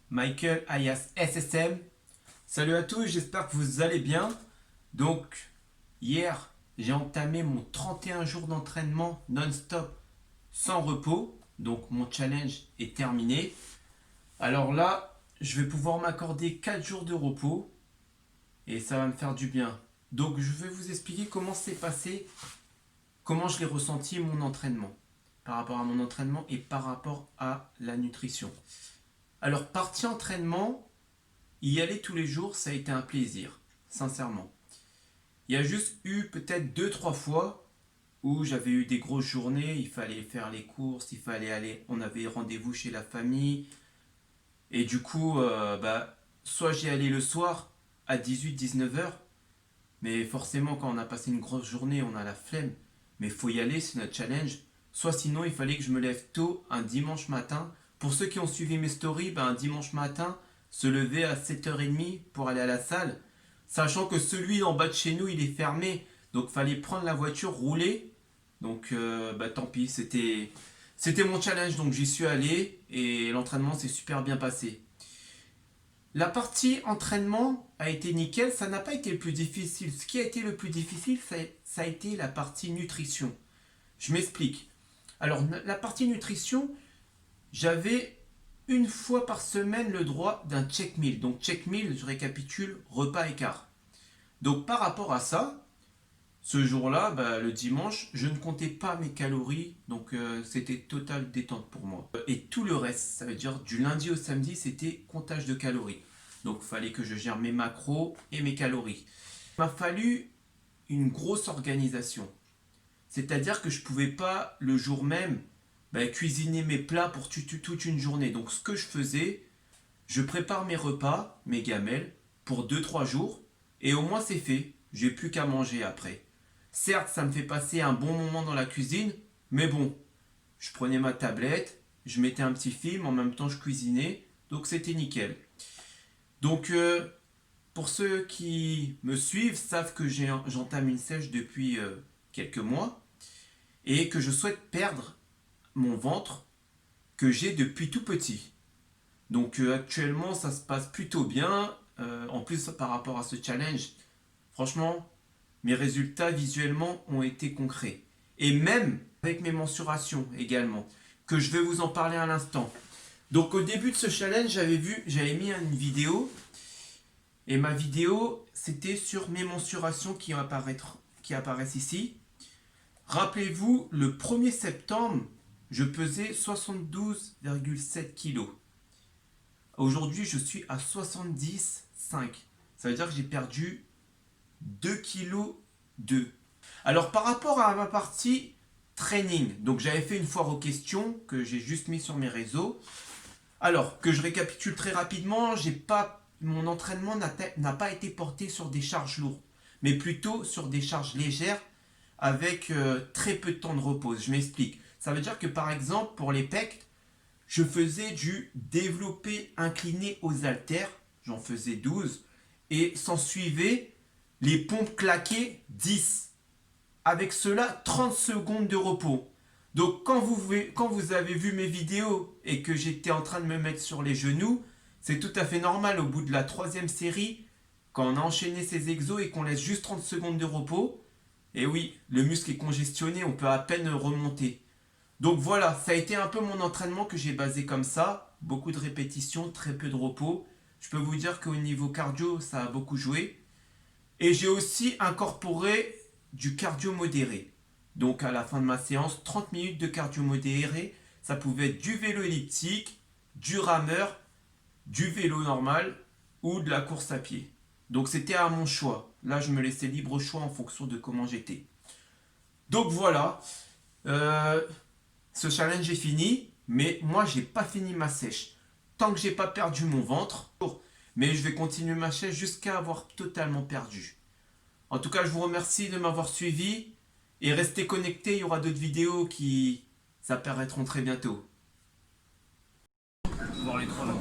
Michael alias SSM. Salut à tous, j'espère que vous allez bien. Donc, hier, j'ai entamé mon 31 jours d'entraînement non-stop sans repos. Donc, mon challenge est terminé. Alors là, je vais pouvoir m'accorder 4 jours de repos et ça va me faire du bien. Donc, je vais vous expliquer comment c'est passé, comment je l'ai ressenti mon entraînement, par rapport à mon entraînement et par rapport à la nutrition. Alors, partie entraînement, y aller tous les jours, ça a été un plaisir, sincèrement. Il y a juste eu peut-être 2-3 fois où j'avais eu des grosses journées, il fallait faire les courses, il fallait aller, on avait rendez-vous chez la famille, et du coup, soit j'y allais le soir à 18-19 heures, mais forcément quand on a passé une grosse journée, on a la flemme, mais il faut y aller, c'est notre challenge. Soit sinon, il fallait que je me lève tôt un dimanche matin. Pour ceux qui ont suivi mes stories, un dimanche matin, se lever à 7h30 pour aller à la salle, sachant que celui en bas de chez nous, il est fermé. Donc, fallait prendre la voiture, rouler. Donc, tant pis, c'était mon challenge. Donc, j'y suis allé et l'entraînement s'est super bien passé. La partie entraînement a été nickel, ça n'a pas été le plus difficile. Ce qui a été le plus difficile, ça a été la partie nutrition. Je m'explique. Alors, la partie nutrition, j'avais une fois par semaine le droit d'un check meal. Donc, check meal, je récapitule, repas écart. Donc, par rapport à ça, ce jour-là, le dimanche, je ne comptais pas mes calories. Donc, c'était totale détente pour moi. Et tout le reste, ça veut dire du lundi au samedi, c'était comptage de calories. Donc, il fallait que je gère mes macros et mes calories. Il m'a fallu une grosse organisation. C'est-à-dire que je ne pouvais pas le jour même cuisiner mes plats pour toute une journée. Donc ce que je faisais, je prépare mes repas, mes gamelles, pour 2-3 jours, et au moins c'est fait. J'ai plus qu'à manger après. Certes, ça me fait passer un bon moment dans la cuisine, mais bon, je prenais ma tablette, je mettais un petit film, en même temps je cuisinais, donc c'était nickel. Donc pour ceux qui me suivent, savent que j'entame une sèche depuis quelques mois et que je souhaite perdre mon ventre que j'ai depuis tout petit. Donc actuellement ça se passe plutôt bien. En plus par rapport à ce challenge, franchement, mes résultats visuellement ont été concrets. Et même avec mes mensurations également, que je vais vous en parler à l'instant. Donc au début de ce challenge, j'avais mis une vidéo. Et ma vidéo, c'était sur mes mensurations qui apparaissent ici. Rappelez-vous, le 1er septembre, je pesais 72,7 kg. Aujourd'hui, je suis à 70,5. Ça veut dire que j'ai perdu 2,2 kg. Alors, par rapport à ma partie training, donc j'avais fait une foire aux questions que j'ai juste mis sur mes réseaux. Alors, que je récapitule très rapidement, mon entraînement n'a pas été porté sur des charges lourdes, mais plutôt sur des charges légères avec très peu de temps de repos. Je m'explique. Ça veut dire que par exemple, pour les pecs, je faisais du développé incliné aux haltères, j'en faisais 12, et s'en suivait les pompes claquées 10. Avec cela, 30 secondes de repos. Donc quand vous avez vu mes vidéos et que j'étais en train de me mettre sur les genoux, c'est tout à fait normal au bout de la 3e série, quand on a enchaîné ces exos et qu'on laisse juste 30 secondes de repos, et oui, le muscle est congestionné, on peut à peine remonter. Donc voilà, ça a été un peu mon entraînement que j'ai basé comme ça. Beaucoup de répétitions, très peu de repos. Je peux vous dire qu'au niveau cardio, ça a beaucoup joué. Et j'ai aussi incorporé du cardio modéré. Donc à la fin de ma séance, 30 minutes de cardio modéré. Ça pouvait être du vélo elliptique, du rameur, du vélo normal ou de la course à pied. Donc c'était à mon choix. Là, je me laissais libre choix en fonction de comment j'étais. Donc voilà, ce challenge est fini, mais moi, j'ai pas fini ma sèche. Tant que j'ai pas perdu mon ventre, mais je vais continuer ma sèche jusqu'à avoir totalement perdu. En tout cas, je vous remercie de m'avoir suivi et restez connectés, il y aura d'autres vidéos qui apparaîtront très bientôt. Voir les trois là.